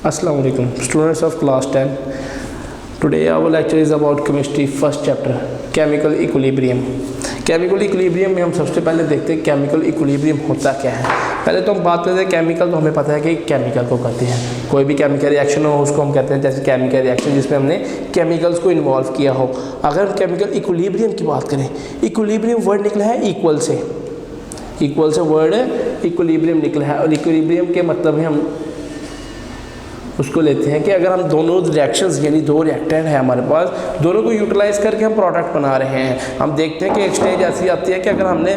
Assalamu alaikum, students of class 10. Today our lecture is about chemistry first chapter, chemical equilibrium. Chemical equilibrium में हम सबसे पहले देखते हैं केमिकल इक्विलिब्रियम होता क्या है। पहले तो हम बात करते हैं केमिकल, तो हमें पता है कि केमिकल को कहते हैं कोई भी केमिकल रिएक्शन हो उसको हम कहते हैं, जैसे केमिकल रिएक्शन जिसमें हमने केमिकल्स को इन्वॉल्व किया हो। अगर हम केमिकल इक्विलिब्रियम की बात करें, इक्विलिब्रियम वर्ड निकला है इक्वल से वर्ड इक्विलिब्रियम निकला है, और इक्विलिब्रियम के मतलब है हम उसको लेते हैं कि अगर हम दोनों रिएक्शंस यानी दो रिएक्टेंट है हमारे पास, दोनों को यूटिलाइज करके हम प्रोडक्ट बना रहे हैं। हम देखते हैं कि एक स्टेज ऐसी आती है कि अगर हमने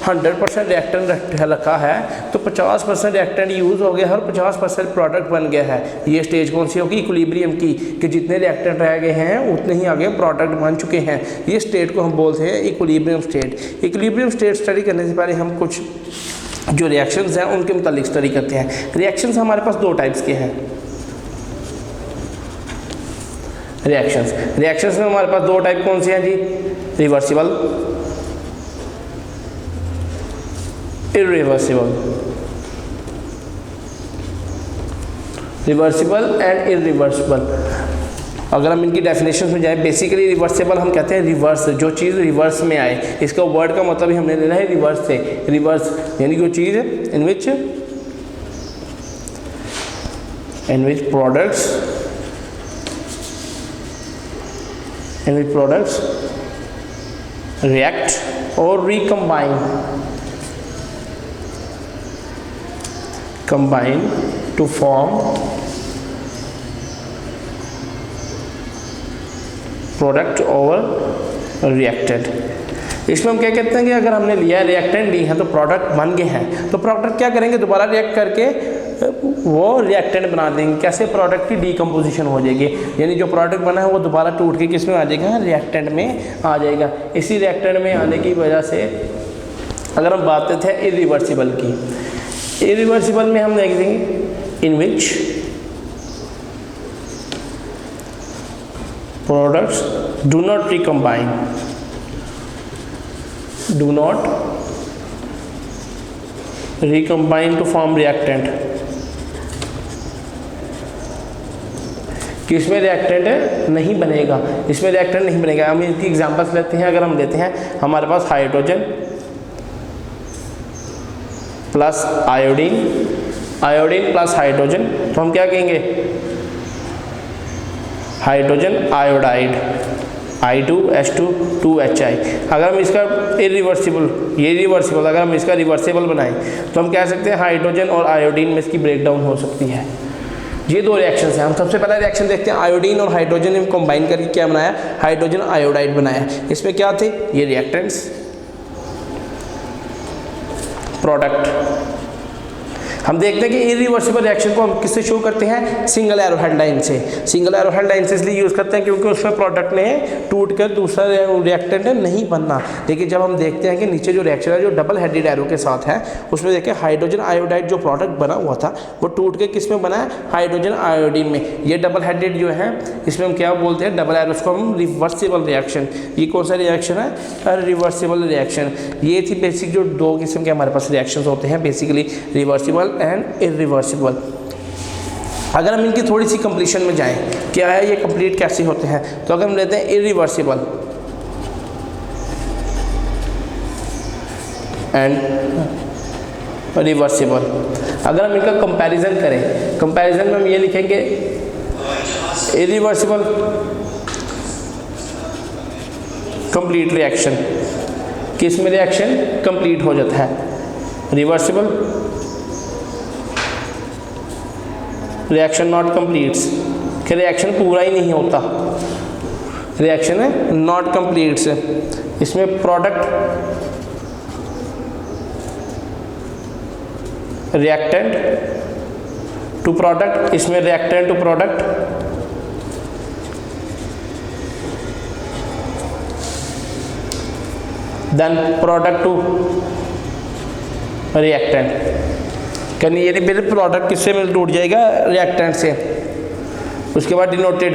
100% रिएक्टेंट रखा है तो 50% रिएक्टेंट यूज़ हो गया और 50% प्रोडक्ट बन गया है। ये स्टेज कौन सी होगी? इक्विलिब्रियम की, कि जितने रिएक्टेंट रह गए हैं उतने ही आगे प्रोडक्ट बन चुके हैं। ये स्टेट को हम बोलते हैं equilibrium state. Equilibrium state study करने से पहले हम कुछ जो रिएक्शंस हैं उनके मुतालिक स्टडी करते हैं। रिएक्शंस हमारे पास दो टाइप्स के हैं। रिएक्शंस में हमारे पास दो टाइप कौन से हैं जी? Reversible, irreversible. Reversible and irreversible. अगर हम इनकी डेफिनेशन में जाए, बेसिकली रिवर्सिबल हम कहते हैं रिवर्स, जो चीज़ रिवर्स में आए। इसका वर्ड का मतलब ही हमने लेना है रिवर्स से। रिवर्स यानी जो चीज़ इन विच products react or recombine to form product over reactant। इसमें हम क्या कहते हैं कि अगर हमने लिया रिएक्टेंट ली है तो प्रोडक्ट बन गए हैं, तो प्रोडक्ट क्या करेंगे? दोबारा रिएक्ट करके वो रिएक्टेंट बना देंगे। कैसे? प्रोडक्ट की डीकम्पोजिशन हो जाएगी, यानी जो प्रोडक्ट बना है वो दोबारा टूट के किस में आ जाएगा? रिएक्टेंट में आ जाएगा। इसी रिएक्टेंट में आने की वजह से अगर हम बात करते हैं इरिवर्सिबल की, इरिवर्सिबल में हम देख देंगे in which products do not recombine to form reactant। कि इसमें रिएक्टेंट नहीं बनेगा, इसमें रिएक्टेंट नहीं बनेगा। हम इसकी एग्जांपल्स लेते हैं। अगर हम लेते हैं हमारे पास hydrogen plus iodine plus hydrogen, तो हम क्या कहेंगे? Hydrogen iodide I2H2 2HI। अगर हम इसका रिवर्सिबल अगर हम इसका रिवर्सिबल बनाएं तो हम कह सकते हैं हाइड्रोजन और आयोडीन में इसकी ब्रेकडाउन हो सकती है। ये दो रिएक्शंस हैं। हम सबसे पहला रिएक्शन देखते हैं, आयोडीन और हाइड्रोजन ने कंबाइन करके क्या बनाया? हाइड्रोजन आयोडाइड बनाया। इसमें क्या थे? ये रिएक्टेंट्स, प्रोडक्ट। हम देखते हैं कि इरिवर्सिबल रिएक्शन को हम किससे शो करते हैं? सिंगल एरो हेड लाइन से। सिंगल एरो हेड लाइन से इसलिए यूज़ करते हैं क्योंकि उसमें प्रोडक्ट ने टूट कर दूसरा रिएक्टेंट नहीं बनना। लेकिन जब हम देखते हैं कि नीचे जो रिएक्शन है जो डबल हेडेड एरो के साथ है, उसमें देखिए हाइड्रोजन आयोडाइड जो प्रोडक्ट बना हुआ था वो टूट के किस में बना है? हाइड्रोजन आयोडीन में। ये डबल हेडेड जो है इसमें हम क्या बोलते हैं? डबल एरो, उसको हम रिवर्सिबल रिएक्शन। ये कौन सा रिएक्शन है? Reversible reaction. ये थी बेसिक जो दो किस्म के हमारे पास रिएक्शन होते हैं, बेसिकली रिवर्सिबल एंड इरिवर्सिबल। अगर हम इनकी थोड़ी सी कंप्लीशन में जाएं, क्या है ये कंप्लीट कैसे होते हैं, तो अगर हम लेते हैं इरिवर्सिबल एंड रिवर्सिबल, अगर हम इनका कंपैरिजन करें, कंपैरिजन में हम ये लिखेंगे इरिवर्सिबल कंप्लीट रिएक्शन, किस में रिएक्शन कंप्लीट हो जाता है? रिवर्सिबल रिएक्शन नॉट कंप्लीट्स, कि रिएक्शन पूरा ही नहीं होता, रिएक्शन है नॉट कंप्लीट्स। इसमें प्रोडक्ट रिएक्टेंट टू प्रोडक्ट, इसमें reactant to product, then product to reactant. यानी ये मेरे प्रोडक्ट किससे मिल टूट जाएगा? रिएक्टेंट से। उसके बाद denoted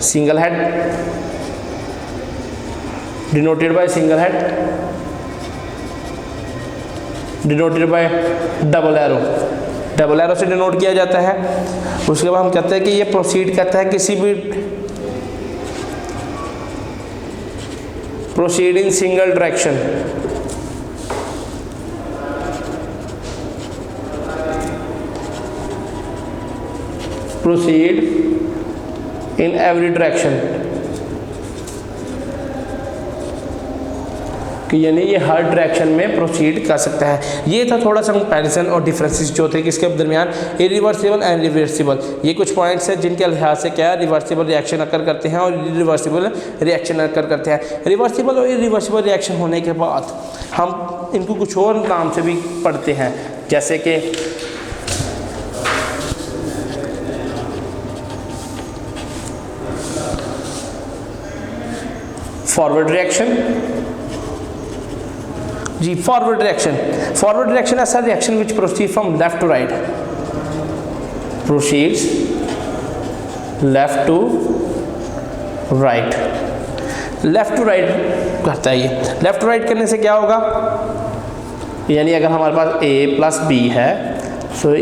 single head, denoted by single head, denoted by double arrow. Double arrow से डिनोट किया जाता है। उसके बाद हम कहते हैं कि ये प्रोसीड करता है किसी भी proceed in single direction, proceed in every direction, कि यानी ये हर डायरेक्शन में प्रोसीड कर सकता है। ये था थोड़ा सा कंपैरिजन और डिफरेंसेस जो थे किसके दरमियान, इरिवर्सिबल एंड रिवर्सिबल। ये कुछ पॉइंट्स हैं जिनके लिहाज से क्या रिवर्सिबल रिएक्शन अकर करते हैं और इरिवर्सिबल रिएक्शन अकर करते हैं। रिवर्सिबल और इरिवर्सिबल रिएक्शन होने के बाद हम इनको कुछ और नाम से भी पढ़ते हैं, जैसे कि फॉरवर्ड रिएक्शन। जी फॉरवर्ड रिएक्शन, फॉरवर्ड रिएक्शन ऐसा reaction which proceed from left to right, proceeds left to right, left to right करता है। ये लेफ्ट टू राइट करने से क्या होगा, यानी अगर हमारे पास a प्लस बी है तो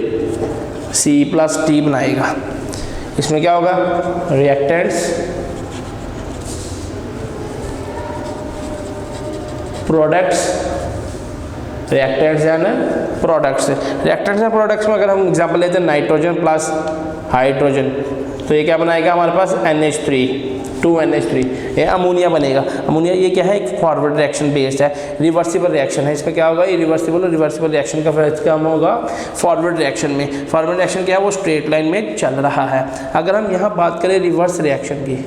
c प्लस टी बनाएगा। इसमें क्या होगा, reactants products, reactants and products. Reactants and products में अगर हम एग्जांपल लेते हैं नाइट्रोजन प्लस हाइड्रोजन, तो ये क्या बनाएगा हमारे पास NH3, 2NH3, ये अमोनिया बनेगा। अमोनिया ये क्या है, एक फॉरवर्ड रिएक्शन बेस्ड है, रिवर्सिबल रिएक्शन है। इसमें क्या होगा, ये रिवर्सिबल और रिवर्सिबल रिएक्शन का फर्क क्या होगा, फॉरवर्ड रिएक्शन में। फॉरवर्ड रिएक्शन क्या है, वो स्ट्रेट लाइन में चल रहा है। अगर हम यहाँ बात करें रिवर्स रिएक्शन की,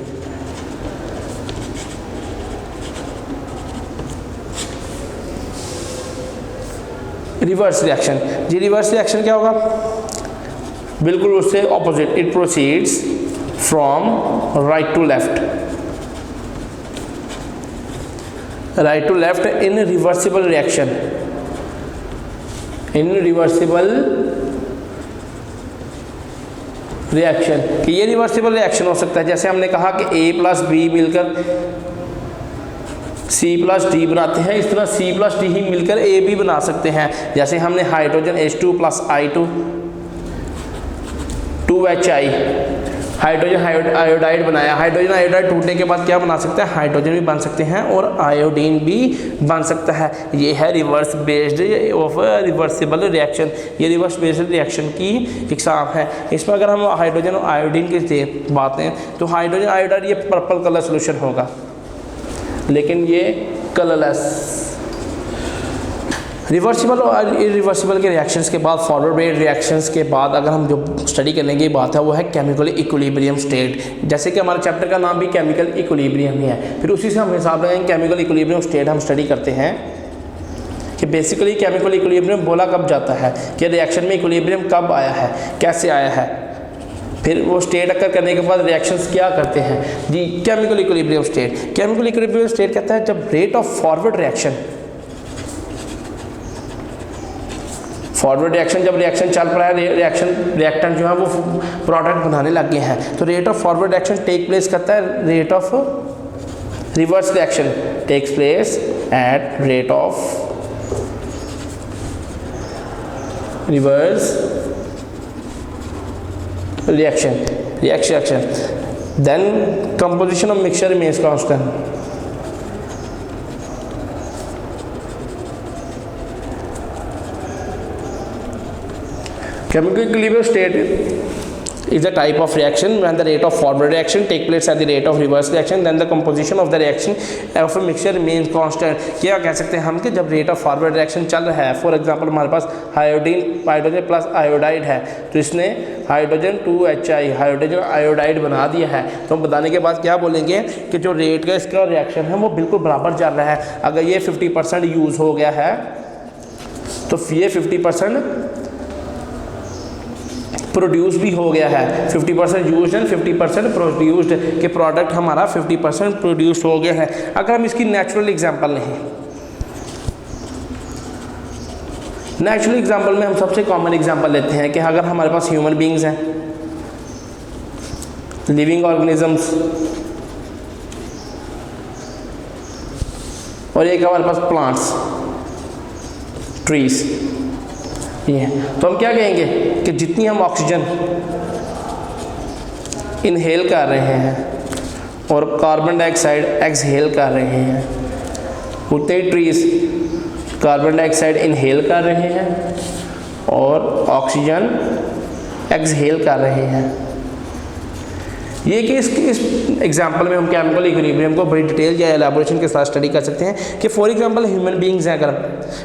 रिवर्स रिएक्शन, जी रिवर्स रिएक्शन क्या होगा, बिल्कुल उससे opposite, it proceeds from right to left, right to left in reversible reaction, in reversible reaction. कि ये रिवर्सिबल रिएक्शन हो सकता है, जैसे हमने कहा कि a प्लस बी मिलकर C प्लस डी बनाते हैं, इस तरह C प्लस डी ही मिलकर A भी बना सकते हैं। जैसे हमने hydrogen H2 plus I2 2HI, hydrogen iodide बनाया। हाइड्रोजन आयोडाइड टूटने के बाद क्या बना सकता है, हाइड्रोजन भी बन सकते हैं और आयोडीन भी बन सकता है। ये है reverse based of reversible reaction, ये रिवर्स बेस्ड रिएक्शन की इकसाम है। इसमें अगर हम हाइड्रोजन और आयोडीन की बात करें तो हाइड्रोजन आयोडाइड ये पर्पल कलर सोल्यूशन होगा, लेकिन ये कलरलेस। रिवर्सिबल और इरिवर्सिबल के रिएक्शंस के बाद, फॉरवर्ड बेस्ड रिएक्शंस के बाद अगर हम जो स्टडी करने की बात है वो है केमिकल इक्विलिब्रियम स्टेट। जैसे कि हमारे चैप्टर का नाम भी केमिकल इक्विलिब्रियम ही है, फिर उसी से हम हिसाब लगाएंगे केमिकल इक्विलिब्रियम स्टेट हम स्टडी करते हैं कि बेसिकली केमिकल इक्विलिब्रियम बोला कब जाता है, कि रिएक्शन में इक्विलिब्रियम कब आया है, कैसे आया है, फिर वो स्टेट अकर करने के बाद रिएक्शंस क्या करते हैं। जी chemical equilibrium state, chemical equilibrium state कहता है जब rate of forward reaction, forward reaction जब रिएक्शन चल रहा है, रिएक्टेंट जो है वो प्रोडक्ट बनाने लग गए हैं, तो rate of forward reaction take place करता है, rate of reverse reaction takes place at rate of reverse reaction, then composition of mixture remains constant. Chemical equilibrium state is a type of reaction when the rate of forward reaction take place at the rate of reverse reaction, then the composition of the reaction of a mixture remains constant. क्या कह सकते हैं हम कि जब rate of forward reaction चल रहा है, फॉर एग्जांपल हमारे पास हाइड्रोजन प्लस आयोडाइड है, तो इसने हाइड्रोजन 2HI हाइड्रोजन आयोडाइड बना दिया है, तो हम बताने के बाद क्या बोलेंगे कि जो रेट का इसका रिएक्शन है वो बिल्कुल बराबर चल रहा है। अगर ये 50% यूज़ हो गया है तो ये 50% प्रोड्यूस भी हो गया है, 50% यूज्ड एंड 50% प्रोड्यूस्ड, के प्रोडक्ट हमारा 50% प्रोड्यूस हो गया है। अगर हम इसकी नेचुरल एग्जांपल लें, नेचुरल एग्जांपल में हम सबसे कॉमन एग्जांपल लेते हैं कि अगर हमारे पास ह्यूमन बींग्स हैं, लिविंग ऑर्गेनिजम्स, और एक हमारे पास प्लांट्स, ट्रीज, ये, तो हम क्या कहेंगे कि जितनी हम ऑक्सीजन इनहेल कर रहे हैं और कार्बन डाइऑक्साइड एक्सहेल कर रहे हैं, उतने ही ट्रीज कार्बन डाइऑक्साइड इनहेल कर रहे हैं और ऑक्सीजन एक्सहेल कर रहे हैं। ये कि इस एग्जांपल में हम केमिकल इक्विलिब्रियम को बड़ी डिटेल या एलाबोरेशन के साथ स्टडी कर सकते हैं कि फॉर एग्जांपल ह्यूमन बीइंग्स हैं, अगर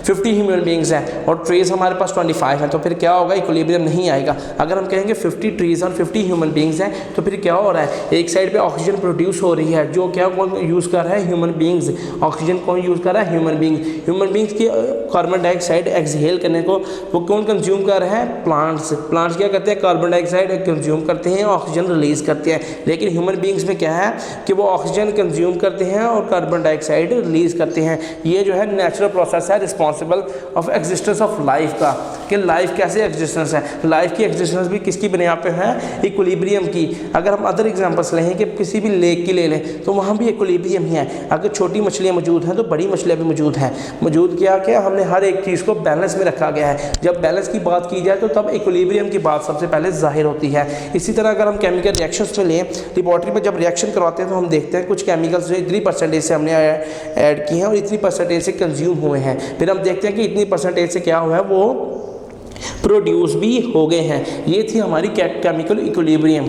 50 ह्यूमन बीइंग्स हैं और ट्रीज हमारे पास 25 हैं, तो फिर क्या होगा, इक्विलिब्रियम नहीं आएगा। अगर हम कहेंगे 50 ट्रीज और 50 ह्यूमन बीइंग्स हैं, तो फिर क्या हो रहा है, एक साइड पे ऑक्सीजन प्रोड्यूस हो रही है, जो क्या कौन यूज़ कर रहा है, ह्यूमन बीइंग्स। ऑक्सीजन कौन यूज़ कर रहा है, ह्यूमन बीइंग्स। ह्यूमन बीइंग्स की कार्बन डाइऑक्साइड एक्सहेल करने को वो कौन कंज्यूम कर रहा है, प्लांट्स। प्लांट्स क्या करते हैं, कार्बन डाइऑक्साइड कंज्यूम करते हैं, ऑक्सीजन रिलीज करते हैं। लेकिन ह्यूमन में क्या है कि वो ऑक्सीजन कंज्यूम करते हैं और कार्बन डाइऑक्साइड रिलीज करते हैं। ये जो है नेचुरल प्रोसेस है responsible of existence of life का, कि लाइफ कैसे एग्जिस्टेंस है। लाइफ की एग्जिस्टेंस भी किसकी बुनियाद पे है, इक्विलिब्रियम की। अगर हम अदर एग्जांपल्स लें कि किसी भी लेक की ले लें तो वहाँ भी इक्विलिब्रियम ही है। अगर छोटी मछलियाँ मौजूद हैं तो बड़ी मछलियाँ भी मौजूद हैं। मौजूद क्या हमने हर एक चीज़ को बैलेंस में रखा गया है। जब बैलेंस की बात की जाए तो तब इक्विलिब्रियम की बात सबसे पहले जाहिर होती है। इसी तरह अगर हम केमिकल रिएक्शंस में लें, लेबॉर्ट्री में जब रिएक्शन करवाते हैं तो हम देखते हैं कुछ केमिकल्स जो इतनी परसेंटेज से हमने ऐड किए हैं और इतनी परसेंटेज से कंज्यूम हुए हैं। फिर हम देखते हैं कि इतनी परसेंटेज से क्या हुआ है, वो प्रोड्यूस भी हो गए हैं। ये थी हमारी केमिकल इक्विलिब्रियम।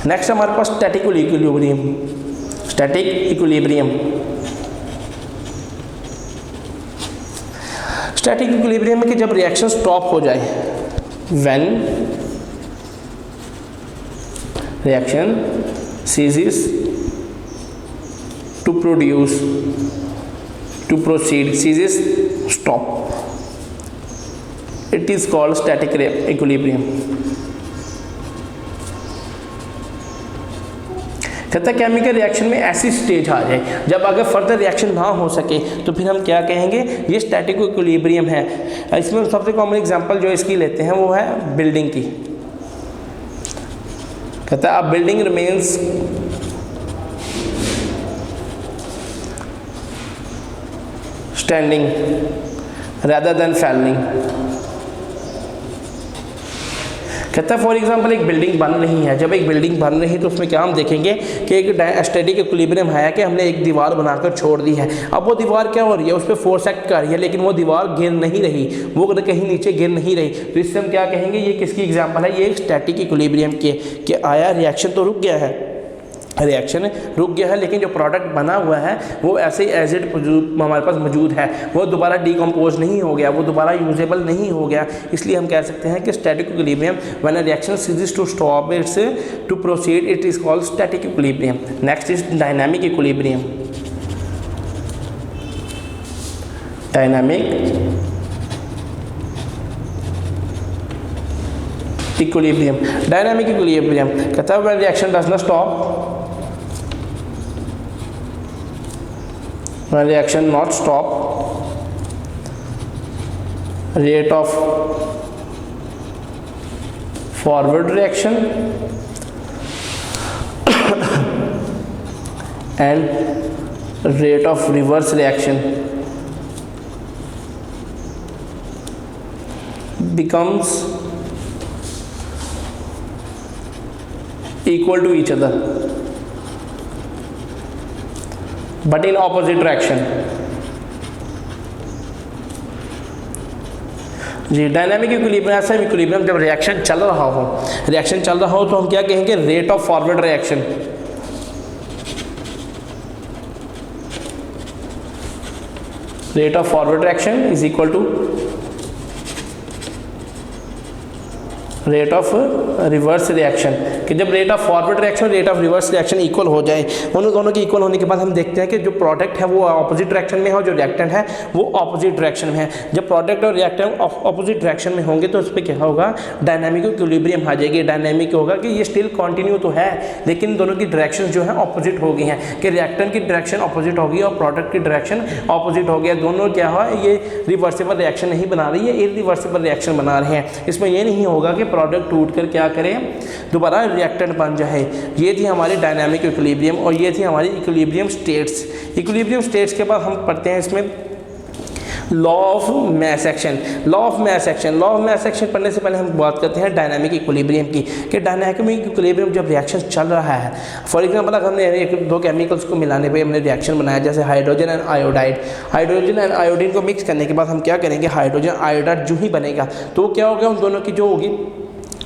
नेक्स्ट हमारे पास static equilibrium. Static equilibrium, static equilibrium में कि जब रिएक्शन स्टॉप हो जाए, when reaction ceases to produce, to proceed, ceases, stop, it is called static equilibrium। कहता है केमिकल रिएक्शन में ऐसी स्टेज आ जाए जब अगर फर्दर रिएक्शन ना हो सके तो फिर हम क्या कहेंगे, ये स्टैटिक इक्विलिब्रियम है। इसमें सबसे कॉमन एग्जांपल जो इसकी लेते हैं वो है बिल्डिंग की। कहता है a building remains standing rather than falling। कहता है फॉर एग्जांपल एक बिल्डिंग बन रही है, जब एक बिल्डिंग बन रही है तो उसमें क्या हम देखेंगे कि एक स्टैटिक इक्विलिब्रियम है कि हमने एक दीवार बनाकर छोड़ दी है। अब वो दीवार क्या हो रही है, उस पर फोर्स एक्ट कर रही है, लेकिन वो दीवार गिर नहीं रही, वो कहीं नीचे गिर नहीं रही। तो इससे हम क्या कहेंगे, ये किसकी एग्जाम्पल है, ये एक स्टैटिक इक्विलिब्रियम के कि आया रिएक्शन तो रुक गया है, रिएक्शन रुक गया है, लेकिन जो प्रोडक्ट बना हुआ है वो ऐसे ही एज इट हमारे पास मौजूद है, वो दोबारा डिकम्पोज नहीं हो गया, वो दोबारा यूजेबल नहीं हो गया। इसलिए हम कह सकते हैं कि static equilibrium when a reaction ceases to stop it's to proceed, it is called static equilibrium. Next is dynamic equilibrium. Dynamic equilibrium, dynamic equilibrium कहता है when reaction does not stop, when reaction not stop, rate of forward reaction and rate of reverse reaction becomes equal to each other but in opposite direction। जी, dynamic equilibrium ऐसा equilibrium जब reaction चल रहा हो, reaction चल रहा हो तो हम क्या कहेंगे, rate of forward reaction. Rate of forward reaction is equal to rate of reverse reaction. कि जब rate of forward reaction rate of reverse reaction equal हो जाए, उन दोनों के इक्वल होने के बाद हम देखते हैं कि जो प्रोडक्ट है वो ऑपोजिट डायरेक्शन में है और जो रिएक्टेंट है वो ऑपोजिट डायरेक्शन में है। जब प्रोडक्ट और रिएक्टेंट ऑपोजिट डायरेक्शन में होंगे तो उस पर क्या होगा, डायनामिक इक्विलिब्रियम आ जाएगी। डायनामिक होगा कि ये स्टिल कंटिन्यू तो है लेकिन दोनों की डायरेक्शन जो है ऑपोजिट हो गई हैं, कि रिएक्टेंट की डायरेक्शन ऑपोजिट होगी और प्रोडक्ट की डायरेक्शन ऑपोजिट हो गया। दोनों क्या हुआ, ये रिवर्सिबल रिएक्शन नहीं बना रही है, इरिवर्सिबल रिएक्शन बना रहे हैं। इसमें ये नहीं होगा कि प्रोडक्ट टूट कर क्या करें, दोबारा रिएक्टेंट बन जाए। ये थी हमारी डायनामिक इक्विलिब्रियम और ये थी हमारी इक्विलिब्रियम स्टेट्स। इक्विलिब्रियम स्टेट्स के बाद हम पढ़ते हैं इसमें law of mass action. Law of mass action, law of mass action पढ़ने से पहले हम बात करते हैं डायनामिक इक्विलिब्रियम की, कि डायनामिक इक्विलिब्रियम जब रिएक्शन चल रहा है, फॉर एग्जांपल अगर हमने एक दो केमिकल्स को मिलाने पे हमने रिएक्शन बनाया, जैसे hydrogen and iodide, hydrogen and iodine को मिक्स करने के बाद हम क्या करेंगे, हाइड्रोजन आयोडाइड जो ही बनेगा तो क्या होगा, उन दोनों की जो होगी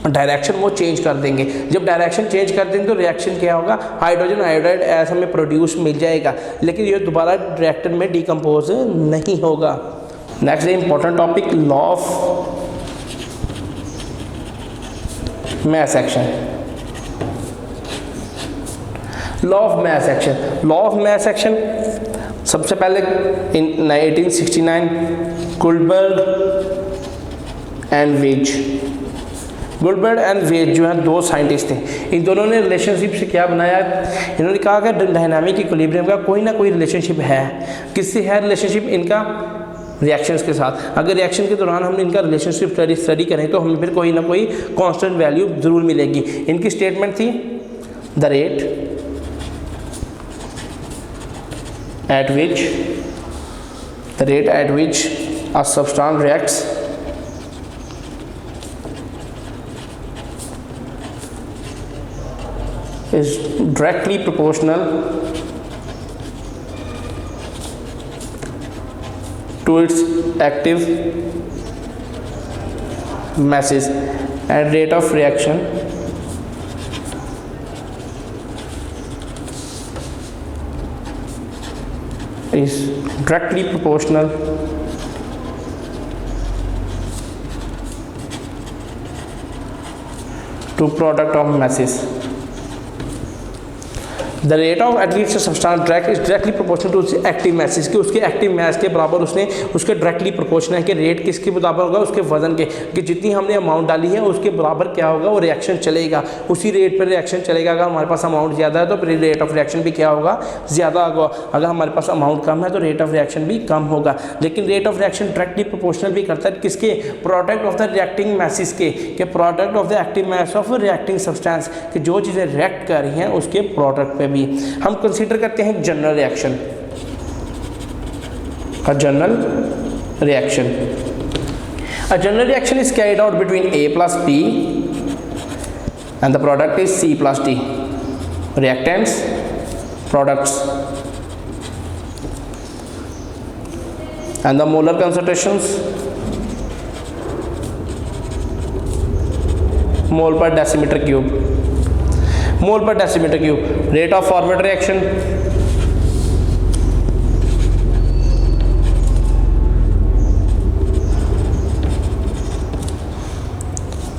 डायरेक्शन वो चेंज कर देंगे। जब डायरेक्शन चेंज कर देंगे तो रिएक्शन क्या होगा, हाइड्रोजन आयोडाइड ऐसा में प्रोड्यूस मिल जाएगा, लेकिन ये दोबारा रिएक्टर में डिकम्पोज नहीं होगा। Next important topic, law of mass action. Law of mass action, law of mass action सबसे पहले इन 1869 गुल्डबर्ग एंड वेज, गुल्डबर्ग एंड वेज जो है दो साइंटिस्ट थे, इन दोनों ने रिलेशनशिप से क्या बनाया, इन्होंने कहा कि डायनामिक इक्विलिब्रियम का कोई ना कोई रिलेशनशिप है। किससे है रिलेशनशिप, इनका रिएक्शंस के साथ। अगर रिएक्शन के दौरान हम इनका रिलेशनशिप स्टडी करें तो हमें फिर कोई ना कोई कांस्टेंट वैल्यू ज़रूर मिलेगी। इनकी स्टेटमेंट थी, the rate at which a substance reacts is directly proportional to its active masses, and rate of reaction is directly proportional to product of masses. The rate of at least substance direct is directly proportional to active masses, कि उसके active mass के बराबर उसने उसके directly proportional है कि rate किसके बराबर होगा, उसके वजन के, कि जितनी हमने अमाउंट डाली है उसके बराबर क्या होगा, वो रिएक्शन चलेगा, उसी रेट पर रिएक्शन चलेगा। अगर हमारे पास अमाउंट ज़्यादा है तो फिर रेट ऑफ रिएक्शन भी क्या होगा, ज़्यादा होगा। अगर हमारे पास अमाउंट कम है तो रेट ऑफ रिएक्शन भी कम होगा। लेकिन rate of reaction directly proportional भी करता है किसके, product of the reacting masses के, product of the active mass of reacting substance, कि जो चीज़ें रिएक्ट कर रही हैं उसके प्रोडक्ट पे भी। हम कंसीडर करते हैं general reaction, a general reaction. A general reaction is carried out between A plus B and the product is C plus D. Reactants, products, and the molar concentrations mole per decimeter cube. Mole per decimeter cube. Rate of forward reaction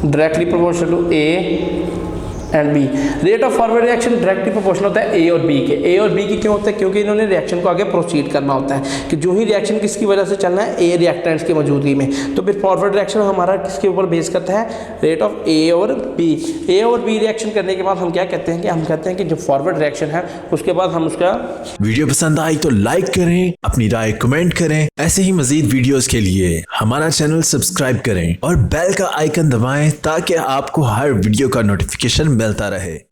directly proportional to A and B. Rate of forward reaction directly proportional होता है ए और B के। ए और B की क्यों होता है, क्योंकि इन्होंने रिएक्शन को आगे प्रोसीड करना होता है, कि जो ही रिएक्शन किसकी वजह से चलना है, ए रिएक्टेंट्स की मौजूदगी में। तो फिर फॉरवर्ड रिएक्शन हमारा किसके ऊपर बेस करता है, रेट ऑफ ए और बी। ए और बी रिएक्शन करने के बाद हम क्या कहते हैं, कि हम कहते हैं कि जो फॉरवर्ड रिएक्शन है उसके बाद हम उसका। वीडियो पसंद आई तो लाइक करें, अपनी राय कमेंट करें। ऐसे ही मजीद वीडियोस के लिए हमारा चैनल सब्सक्राइब करें और बेल का आइकन दबाएं ताकि आपको हर वीडियो का नोटिफिकेशन मिलता रहे।